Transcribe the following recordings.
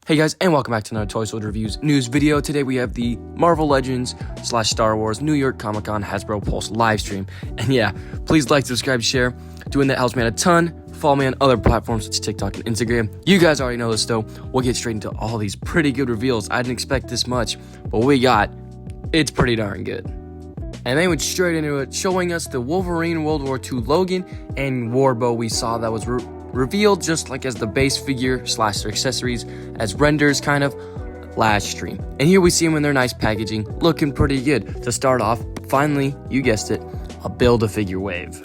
Hey guys, and welcome back to another Toy Soldier Reviews news video. Today we have the Marvel Legends / Star Wars New York Comic Con Hasbro Pulse live stream. And yeah, please like, subscribe, share. Doing that helps me out a ton. Follow me on other platforms such as TikTok and Instagram. You guys already know this though. We'll get straight into all these pretty good reveals. I didn't expect this much, but what we got, it's pretty darn good. And they went straight into it, showing us the Wolverine World War II Logan and Warbow we saw that was revealed just like as the base figure / their accessories as renders kind of last stream. And here we see them in their nice packaging, looking pretty good. To start off, finally, you guessed it, a Build-A-Figure wave.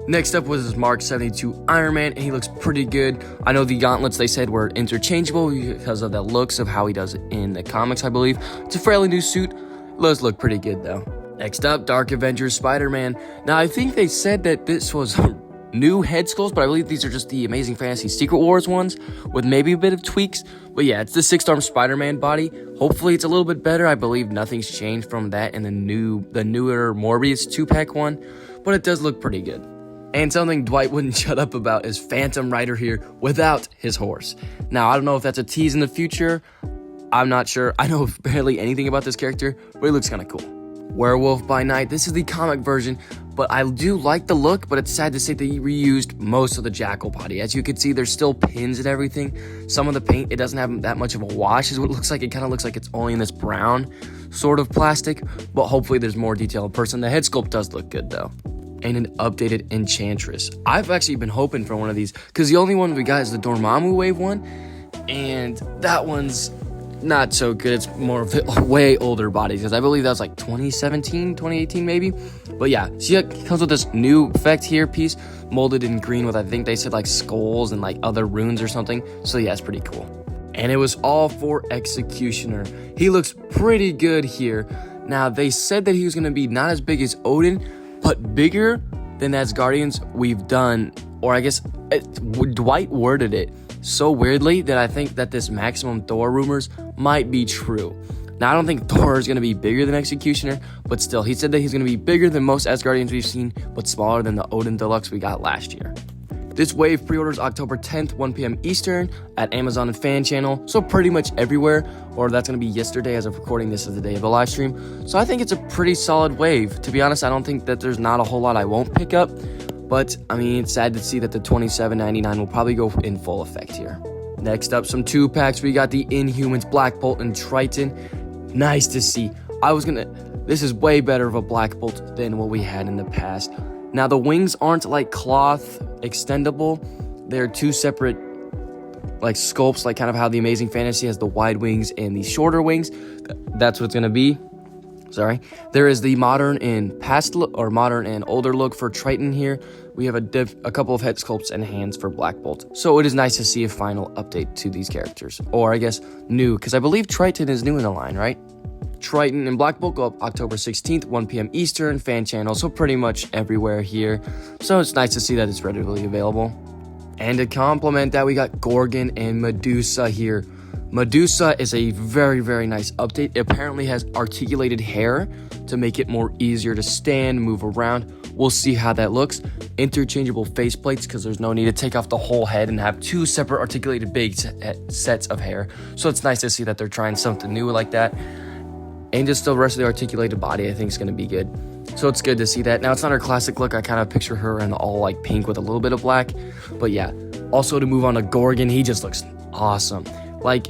Next up was this Mark 72 Iron Man, and he looks pretty good. I know the gauntlets they said were interchangeable because of the looks of how he does it in the comics, I believe. It's a fairly new suit. It does look pretty good though. Next up, Dark Avengers Spider-Man. Now I think they said that this was new head sculpts, but I believe these are just the Amazing Fantasy Secret Wars ones with maybe a bit of tweaks. But yeah, it's the 6-arm Spider-Man body. Hopefully it's a little bit better. I believe nothing's changed from that in the newer Morbius 2-pack one, but it does look pretty good. And something Dwight wouldn't shut up about is Phantom Rider here without his horse. Now, I don't know if that's a tease in the future. I'm not sure. I know barely anything about this character, but he looks kind of cool. Werewolf by Night. This is the comic version, but I do like the look, but it's sad to say that he reused most of the Jackal body. As you can see, there's still pins and everything. Some of the paint, it doesn't have that much of a wash is what it looks like. It kind of looks like it's only in this brown sort of plastic, but hopefully there's more detail in person. The head sculpt does look good though. And an updated Enchantress. I've actually been hoping for one of these because the only one we got is the Dormammu wave one, and that one's not so good. It's more of a way older body because I believe that was like 2017, 2018 maybe. But yeah, she comes with this new effect here piece molded in green with, I think they said like skulls and like other runes or something. So yeah, it's pretty cool. And it was all for Executioner. He looks pretty good here. Now they said that he was going to be not as big as Odin, but bigger than Asgardians we've done, or I guess Dwight worded it so weirdly that I think that this Maximum Thor rumors might be true. Now, I don't think Thor is going to be bigger than Executioner, but still, he said that he's going to be bigger than most Asgardians we've seen, but smaller than the Odin Deluxe we got last year. This wave pre-orders October 10th, 1 p.m. Eastern at Amazon and Fan Channel, so pretty much everywhere, or that's going to be yesterday as of recording. This is the day of the live stream. So I think it's a pretty solid wave. To be honest, I don't think that there's not a whole lot I won't pick up, but I mean, it's sad to see that the $27.99 will probably go in full effect here. Next up, some 2-packs. We got the Inhumans Black Bolt and Triton. Nice to see. This is way better of a Black Bolt than what we had in the past. Now, the wings aren't like cloth extendable. They're two separate like sculpts, like kind of how the Amazing Fantasy has the wide wings and the shorter wings. That's what it's going to be. Sorry. There is the modern and past look, or modern and older look for Triton here. We have a couple of head sculpts and hands for Black Bolt. So it is nice to see a final update to these characters. Or I guess new, because I believe Triton is new in the line, right? Triton and Black Bolt go up October 16th, 1 p.m. Eastern, Fan Channel, so pretty much everywhere here. So it's nice to see that it's readily available. And to complement that, we got Gorgon and Medusa here. Medusa is a very, very nice update. It apparently has articulated hair to make it more easier to stand, move around. We'll see how that looks. Interchangeable faceplates because there's no need to take off the whole head and have two separate articulated big sets of hair. So it's nice to see that they're trying something new like that. And just the rest of the articulated body, I think, is going to be good. So it's good to see that. Now, it's not her classic look. I kind of picture her in all like pink with a little bit of black. But yeah, also to move on to Gorgon, he just looks awesome. Like,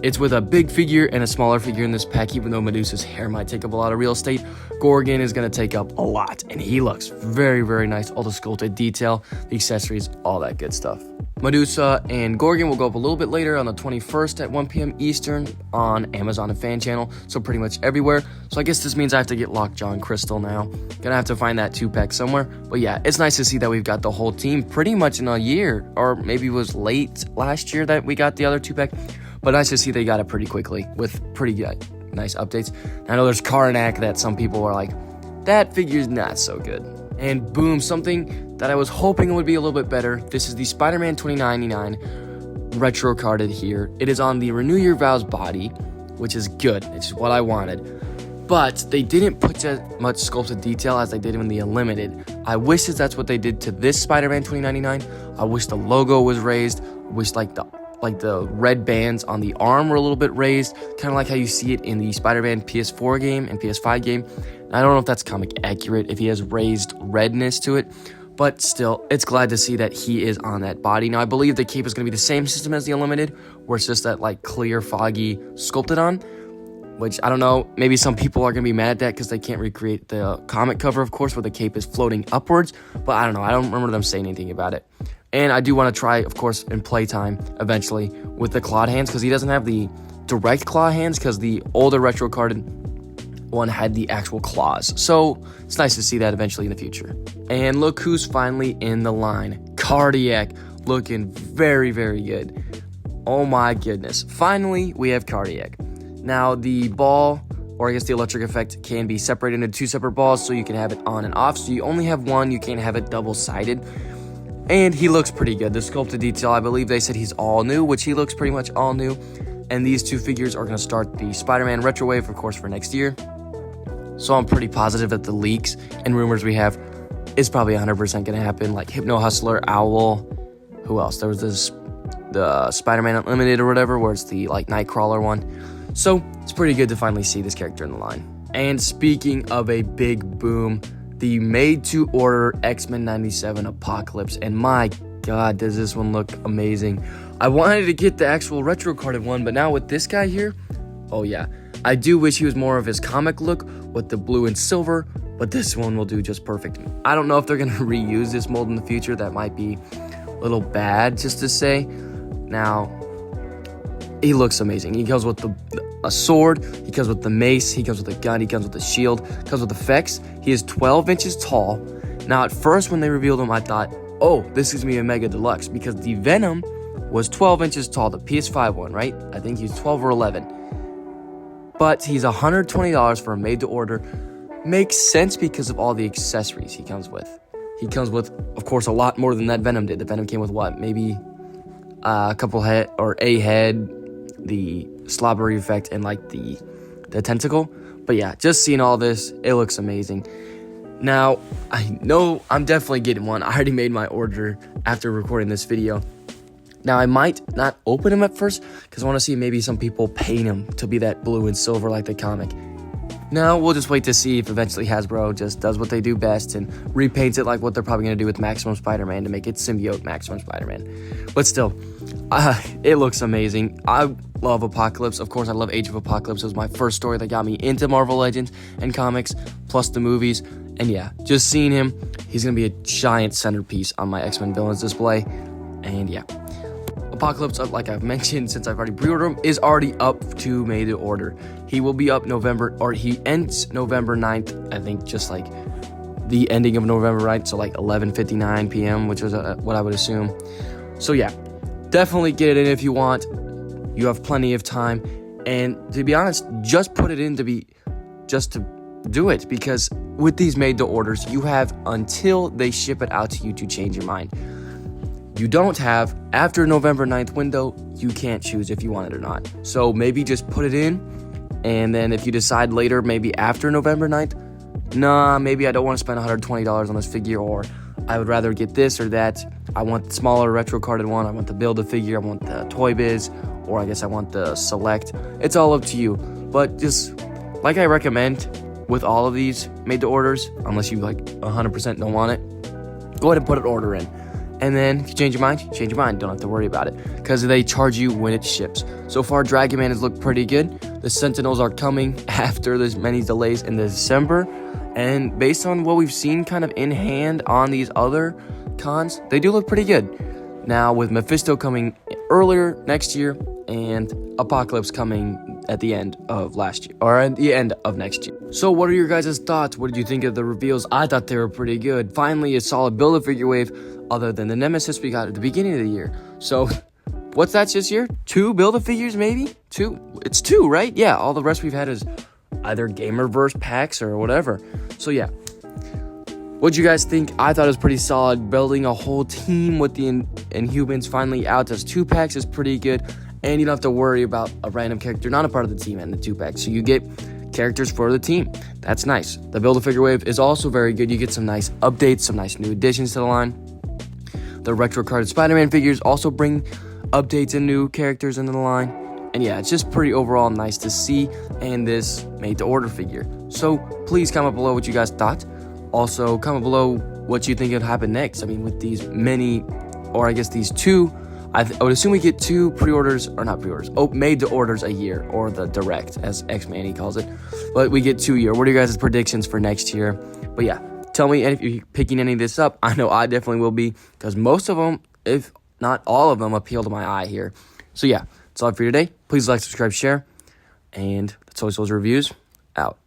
it's with a big figure and a smaller figure in this pack. Even though Medusa's hair might take up a lot of real estate, Gorgon is going to take up a lot. And he looks very, very nice. All the sculpted detail, the accessories, all that good stuff. Medusa and Gorgon will go up a little bit later on the 21st at 1 p.m. Eastern on Amazon and Fan Channel, so pretty much everywhere. So I guess this means I have to get Lockjaw and Crystal now. Gonna have to find that 2-pack somewhere. But yeah, it's nice to see that we've got the whole team pretty much in a year, or maybe it was late last year that we got the other 2-pack. But nice to see they got it pretty quickly with pretty good, nice updates. I know there's Karnak that some people are like, that figure's not so good. And boom, something that I was hoping would be a little bit better. This is the Spider-Man 2099 retro carded here. It is on the Renew Your Vows body, which is good. It's what I wanted. But they didn't put as much sculpted detail as they did in the Unlimited. I wish that that's what they did to this Spider-Man 2099. I wish the logo was raised. I wish like the like the red bands on the arm were a little bit raised, kind of like how you see it in the Spider-Man PS4 game and PS5 game. I don't know if that's comic accurate, if he has raised redness to it, but still, it's glad to see that he is on that body. Now, I believe the cape is going to be the same system as the Unlimited, where it's just that like clear, foggy, sculpted on, which I don't know, maybe some people are going to be mad at that because they can't recreate the comic cover, of course, where the cape is floating upwards, but I don't know, I don't remember them saying anything about it. And I do want to try, of course, in playtime eventually with the clawed hands, because he doesn't have the direct claw hands, because the older retro carded one had the actual claws. So it's nice to see that eventually in the future. And look who's finally in the line. Cardiac, looking very, very good. Oh my goodness. Finally, we have Cardiac. Now, the ball, or I guess the electric effect, can be separated into two separate balls, so you can have it on and off. So you only have one, you can't have it double-sided. And he looks pretty good. The sculpted detail, I believe they said he's all new, which he looks pretty much all new. And these two figures are going to start the Spider-Man Retro Wave, of course, for next year. So I'm pretty positive that the leaks and rumors we have is probably 100% going to happen. Like Hypno Hustler, Owl, who else? There was the Spider-Man Unlimited or whatever, where it's the like Nightcrawler one. So it's pretty good to finally see this character in the line. And speaking of a big boom, the made-to-order X-Men 97 Apocalypse, and my god, does this one look amazing. I wanted to get the actual retro-carded one, but now with this guy here, oh yeah. I do wish he was more of his comic look with the blue and silver, but this one will do just perfect. I don't know if they're going to reuse this mold in the future. That might be a little bad, just to say. Now, he looks amazing. He comes with a sword, he comes with the mace, he comes with a gun, he comes with a shield, comes with effects. He is 12 inches tall. Now, at first, when they revealed him, I thought, oh, this is going to be a Mega Deluxe, because the Venom was 12 inches tall, the PS5 one, right? I think he's 12 or 11. But he's $120 for a made-to-order. Makes sense because of all the accessories he comes with. He comes with, of course, a lot more than that Venom did. The Venom came with what? Maybe a couple head, or a head, the slobbery effect, and like the tentacle. But yeah, just seeing all this, it looks amazing. Now, I know I'm definitely getting one. I already made my order after recording this video. Now, I might not open him at first because I want to see maybe some people paint him to be that blue and silver like the comic. Now, we'll just wait to see if eventually Hasbro just does what they do best and repaints it like what they're probably going to do with Maximum Spider-Man to make it symbiote Maximum Spider-Man. But still, it looks amazing. I love Apocalypse. Of course, I love Age of Apocalypse. It was my first story that got me into Marvel Legends and comics, plus the movies. And yeah, just seeing him, he's going to be a giant centerpiece on my X-Men Villains display. And yeah. Apocalypse, like I've mentioned since I've already pre-ordered him, is already up to made to order. He will be up he ends November 9th, I think, just like the ending of November 9th, so like 11:59 p.m., which was what I would assume. So yeah, definitely get it in if you want. You have plenty of time, and to be honest, just put it in just to do it, because with these made to orders, you have until they ship it out to you to change your mind. You don't have, after November 9th window, you can't choose if you want it or not. So maybe just put it in, and then if you decide later, maybe after November 9th, nah, maybe I don't want to spend $120 on this figure, or I would rather get this or that. I want the smaller retro carded one, I want the Build-A-Figure, I want the Toy Biz, or I guess I want the Select. It's all up to you. But just, like I recommend with all of these made to orders, unless you like 100% don't want it, go ahead and put an order in. And then if you change your mind, Don't have to worry about it, because they charge you when it ships. So far, Dragon Man has looked pretty good. The Sentinels are coming after there's many delays in December. And based on what we've seen kind of in hand on these other cons, they do look pretty good. Now, with Mephisto coming earlier next year and Apocalypse coming at the end of last year, or at the end of next year. So what are your guys' thoughts? What did you think of the reveals? I thought they were pretty good. Finally, a solid Build-A-Figure wave, other than the Nemesis we got at the beginning of the year. So, what's that this year? 2 Build-A-Figures, maybe? 2? It's 2, right? Yeah, all the rest we've had is either Gamerverse packs or whatever. So, yeah. What'd you guys think? I thought it was pretty solid. Building a whole team with the Inhumans finally out as 2 packs is pretty good. And you don't have to worry about a random character not a part of the team and the 2 packs. So, you get characters for the team. That's nice. The Build-A-Figure wave is also very good. You get some nice updates, some nice new additions to the line. The retro carded Spider-Man figures also bring updates and new characters into the line. And yeah, it's just pretty overall nice to see, and this made to order figure. So please comment below what you guys thought. Also, comment below what you think would happen next. I mean, with these many, or I guess these two, I would assume we get 2 pre-orders, or not pre-orders, made to orders a year, or the direct, as X-Manny calls it. But we get 2 a year. What are your guys' predictions for next year? But yeah, tell me if you're picking any of this up. I know I definitely will be, because most of them, if not all of them, appeal to my eye here. So yeah, that's all for you today. Please like, subscribe, share, and the Toy Soldier Reviews out.